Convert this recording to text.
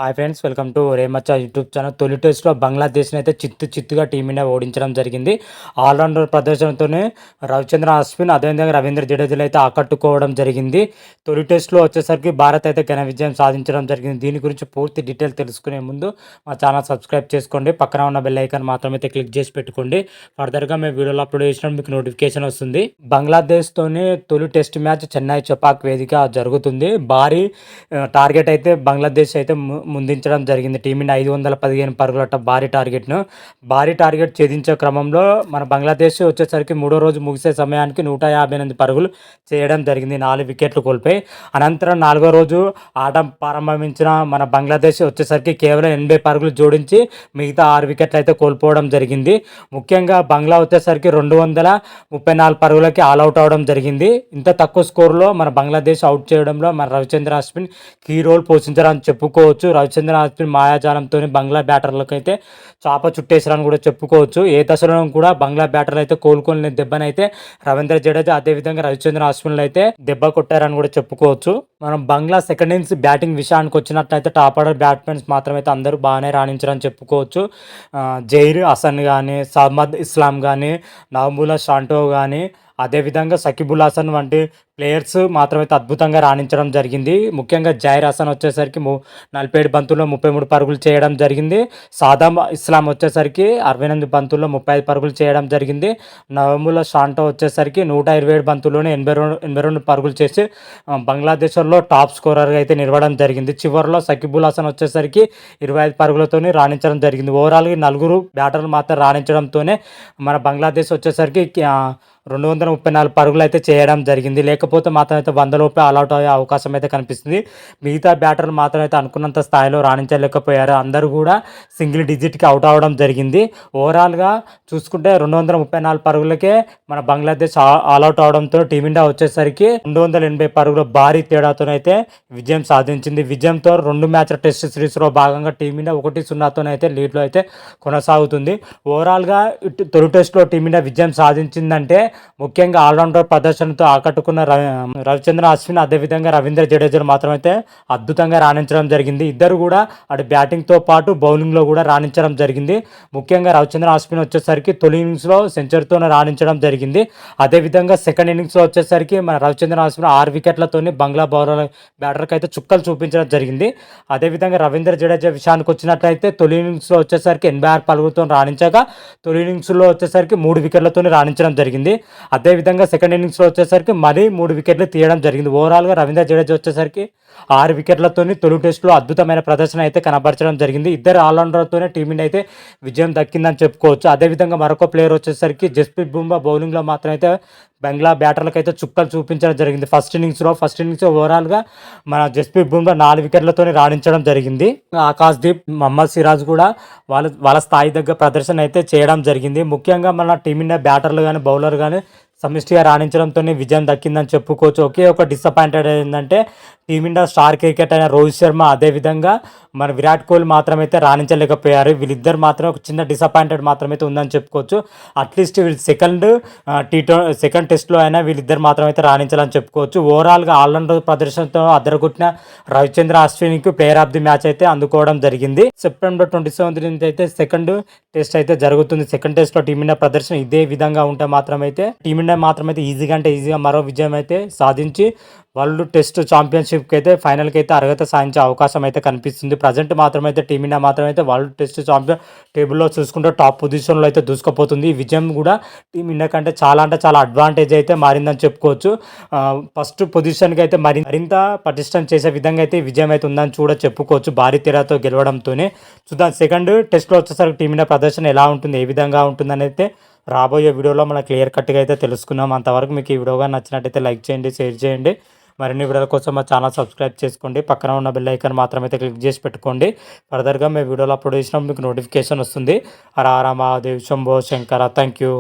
Hi friends, welcome to రేమచ్చ YouTube channel. తొలి టెస్ట్లో బంగ్లాదేశ్ని అయితే చిత్తుగా టీమిండియా ఓడించడం జరిగింది. ఆల్రౌండర్ ప్రదర్శనతోనే రవిచంద్రన్ అశ్విన్, అదేవిధంగా రవీంద్ర జడేజాలు అయితే ఆకట్టుకోవడం జరిగింది. తొలి టెస్ట్లో వచ్చేసరికి భారత్ అయితే ఘన విజయం సాధించడం జరిగింది. దీని గురించి పూర్తి డీటెయిల్ తెలుసుకునే ముందు మా ఛానల్ సబ్స్క్రైబ్ చేసుకోండి, పక్కన ఉన్న బెల్ ఐకాన్ మాత్రమైతే క్లిక్ చేసి పెట్టుకోండి. ఫర్దర్గా మేము వీడియోలో అప్లోడ్ చేసినప్పుడు మీకు నోటిఫికేషన్ వస్తుంది. బంగ్లాదేశ్తోనే తొలి టెస్ట్ మ్యాచ్ చెన్నై చెపాక్ వేదిక జరుగుతుంది. భారీ టార్గెట్ అయితే బంగ్లాదేశ్ అయితే ముందించడం జరిగింది. టీమిండియా 515 పరుగులట భారీ టార్గెట్ ఛేదించే క్రమంలో మన బంగ్లాదేశ్ వచ్చేసరికి మూడో రోజు ముగిసే సమయానికి 158 పరుగులు చేయడం జరిగింది, 4 వికెట్లు కోల్పోయి. అనంతరం 4గో రోజు ఆట ప్రారంభించిన మన బంగ్లాదేశ్ వచ్చేసరికి కేవలం 80 పరుగులు జోడించి మిగతా 6 వికెట్లు అయితే కోల్పోవడం జరిగింది. ముఖ్యంగా బంగ్లా వచ్చేసరికి 234 పరుగులకి ఆల్అవుట్ అవడం జరిగింది. ఇంత తక్కువ స్కోర్లో మన బంగ్లాదేశ్ అవుట్ చేయడంలో మన రవిచంద్రన్ అశ్విన్ కీ రోల్ పోషించారని చెప్పుకోవచ్చు. రవిచంద్రన్ అశ్విన్ మాయాజాలంతో బంగ్లా బ్యాటర్లకు అయితే చాప చుట్టేశారని కూడా చెప్పుకోవచ్చు. ఏ దశలో కూడా బంగ్లా బ్యాటర్లు అయితే కోలుకోలేని దెబ్బనైతే రవీంద్ర జడేజా, అదేవిధంగా రవిచంద్రన్ అశ్విన్లు అయితే దెబ్బ కొట్టారని కూడా చెప్పుకోవచ్చు. మనం బంగ్లా సెకండ్ ఇన్నింగ్స్ బ్యాటింగ్ విషయానికి వచ్చినట్లయితే టాప్ ఆర్డర్ బ్యాట్స్మెన్స్ మాత్రమైతే అందరూ బాగానే రాణించారని చెప్పుకోవచ్చు. జైర్ హసన్ కానీ, సహమ్మద్ ఇస్లాం కానీ, నవముల్లా షాంటో కానీ, అదేవిధంగా సకిబుల్ హసన్ వంటి ప్లేయర్స్ మాత్రమైతే అద్భుతంగా రాణించడం జరిగింది. ముఖ్యంగా జైర్ హసన్ వచ్చేసరికి 47 బంతుల్లో 33 పరుగులు చేయడం జరిగింది. సాదాం ఇస్లాం వచ్చేసరికి 68 బంతుల్లో 35 పరుగులు చేయడం జరిగింది. నవముల్లా షాంటో వచ్చేసరికి 127 బంతుల్లోనే 82 పరుగులు చేసి బంగ్లాదేశ్లో టాప్ స్కోరర్గా అయితే నిలవడం జరిగింది. చివరిలో సకిబుల్ హసన్ వచ్చేసరికి 25 పరుగులతోనే రాణించడం జరిగింది. ఓవరాల్గా 4 బ్యాటర్లు మాత్రం రాణించడంతోనే మన బంగ్లాదేశ్ వచ్చేసరికి 234 పరుగులు అయితే చేయడం జరిగింది. లేకపోతే మాత్రం అయితే 100 లోపే ఆల్అవుట్ అయ్యే అవకాశం అయితే కనిపిస్తుంది. మిగతా బ్యాటర్లు మాత్రం అయితే అనుకున్నంత స్థాయిలో రాణించలేకపోయారు. అందరూ కూడా సింగిల్ డిజిట్కి అవుట్ అవ్వడం జరిగింది. ఓవరాల్గా చూసుకుంటే 234 పరుగులకే మన బంగ్లాదేశ్ ఆల్అవుట్ అవడంతో టీమిండియా వచ్చేసరికి 280 పరుగుల భారీ తేడాతోనైతే విజయం సాధించింది. విజయంతో 2 మ్యాచ్ల టెస్ట్ సిరీస్లో భాగంగా టీమిండియా 1-0తోనైతే లీడ్లో అయితే కొనసాగుతుంది. ఓవరాల్గా తొలి టెస్ట్లో టీమిండియా విజయం సాధించిందంటే ముఖ్యంగా ఆల్రౌండర్ ప్రదర్శనతో ఆకట్టుకున్న రవిచంద్రన్ అశ్విన్, అదేవిధంగా రవీంద్ర జడేజాలు మాత్రమైతే అద్భుతంగా రాణించడం జరిగింది. ఇద్దరు కూడా అటు బ్యాటింగ్తో పాటు బౌలింగ్లో కూడా రాణించడం జరిగింది. ముఖ్యంగా రవిచంద్రన్ అశ్విన్ వచ్చేసరికి తొలి ఇన్నింగ్స్లో సెంచరీతో రాణించడం జరిగింది. అదేవిధంగా సెకండ్ ఇన్నింగ్స్లో వచ్చేసరికి మన రవిచంద్రన్ అశ్విన్ 6 వికెట్లతోని బంగ్లా బ్యాటర్కి అయితే చుక్కలు చూపించడం జరిగింది. అదేవిధంగా రవీంద్ర జడేజా విషయానికి వచ్చినట్లయితే తొలి ఇన్నింగ్స్లో వచ్చేసరికి 86 పరుగులతో రాణించగా తొలి ఇన్నింగ్స్లో వచ్చేసరికి 3 వికెట్లతో రాణించడం జరిగింది. అదేవిధంగా సెకండ్ ఇన్నింగ్స్లో వచ్చేసరికి మరీ 3 వికెట్లు తీయడం జరిగింది. ఓవరాల్గా రవీంద్ర జడేజా వచ్చేసరికి 6 వికెట్లతోని తొలి టెస్టులో అద్భుతమైన ప్రదర్శన అయితే కనబరచడం జరిగింది. ఇద్దరు ఆల్రౌండర్తోనే టీమిండియా అయితే విజయం దక్కిందని చెప్పుకోవచ్చు. అదేవిధంగా మరొక ప్లేయర్ వచ్చేసరికి జస్ప్రీత్ బుమ్రా బౌలింగ్లో మాత్రం అయితే బంగ్లా బ్యాటర్లకు అయితే చుక్కలు చూపించడం జరిగింది. ఫస్ట్ ఇన్నింగ్స్ ఓవరాల్గా మన జస్ప్రీత్ బుమ్రా 4 వికెట్లతోనే రాణించడం జరిగింది. ఆకాశ్దీప్, మహమ్మద్ సిరాజ్ కూడా వాళ్ళ స్థాయి దగ్గర ప్రదర్శన అయితే చేయడం జరిగింది. ముఖ్యంగా మన టీమిండియా బ్యాటర్లు కానీ బౌలర్ కానీ సమిష్టిగా రాణించడంతోనే విజయం దక్కిందని చెప్పుకోవచ్చు. ఒకే ఒక డిసప్పాయింటెడ్ ఏంటంటే టీమిండియా స్టార్ క్రికెట్ అయిన రోహిత్ శర్మ, అదేవిధంగా మన విరాట్ కోహ్లీ మాత్రమైతే రాణించలేకపోయారు. వీళ్ళిద్దరు మాత్రం ఒక చిన్న డిసప్పాయింటెడ్ మాత్రమైతే ఉందని చెప్పుకోవచ్చు. అట్లీస్ట్ వీళ్ళు సెకండ్ టెస్ట్లో అయినా వీళ్ళిద్దరు మాత్రమైతే రాణించాలని చెప్పుకోవచ్చు. ఓవరాల్గా ఆల్రౌండర్ ప్రదర్శనతో అదరగొట్టిన రవిచంద్ర అశ్విన్కి ప్లేయర్ ఆఫ్ ది మ్యాచ్ అయితే అందుకోవడం జరిగింది. సెప్టెంబర్ 27 నుంచి అయితే సెకండ్ టెస్ట్ అయితే జరుగుతుంది. సెకండ్ టెస్ట్లో టీమిండియా ప్రదర్శన ఇదే విధంగా ఉంటే మాత్రమైతే టీమిండియా ఈజీగా మరో విజయం అయితే సాధించి వరల్డ్ టెస్ట్ ఛాంపియన్షిప్కి అయితే ఫైనల్కి అయితే అర్హత సాధించే అవకాశం అయితే కనిపిస్తుంది. ప్రజెంట్ మాత్రమైతే టీమిండియా మాత్రమైతే వరల్డ్ టెస్ట్ ఛాంపియన్ టేబుల్లో చూసుకుంటే టాప్ పొజిషన్లో అయితే దూసుకుపోతుంది. ఈ విజయం కూడా టీమిండియా కంటే చాలా అడ్వాంటేజ్ అయితే మారిందని చెప్పుకోవచ్చు. ఫస్ట్ పొజిషన్కి అయితే మరింత పటిష్టం చేసే విధంగా అయితే విజయం అయితే ఉందని చెప్పుకోవచ్చు. భారీ తేడాతో గెలవడంతోనే చూద్దాం సెకండ్ టెస్ట్లో వచ్చేసరికి టీమిండియా ప్రదర్శన ఎలా ఉంటుంది, ఏ విధంగా ఉంటుందని అయితే రాబోయే వీడియోలో మనం క్లియర్ కట్గా అయితే తెలుసుకుందాం. అంతవరకు మీకు ఈ వీడియోగా నచ్చినట్టయితే లైక్ చేయండి, షేర్ చేయండి. మరిన్ని వీడియోల కోసం మా ఛానల్ సబ్స్క్రైబ్ చేసుకోండి, పక్కన ఉన్న బెల్ ఐకాన్ మాత్రమైతే క్లిక్ చేసి పెట్టుకోండి. ఫర్దర్గా మేము వీడియోలో అప్లోడ్ చేసినప్పుడు మీకు నోటిఫికేషన్ వస్తుంది. హర హర మహాదేవ్, శంభో శంకర. Thank you.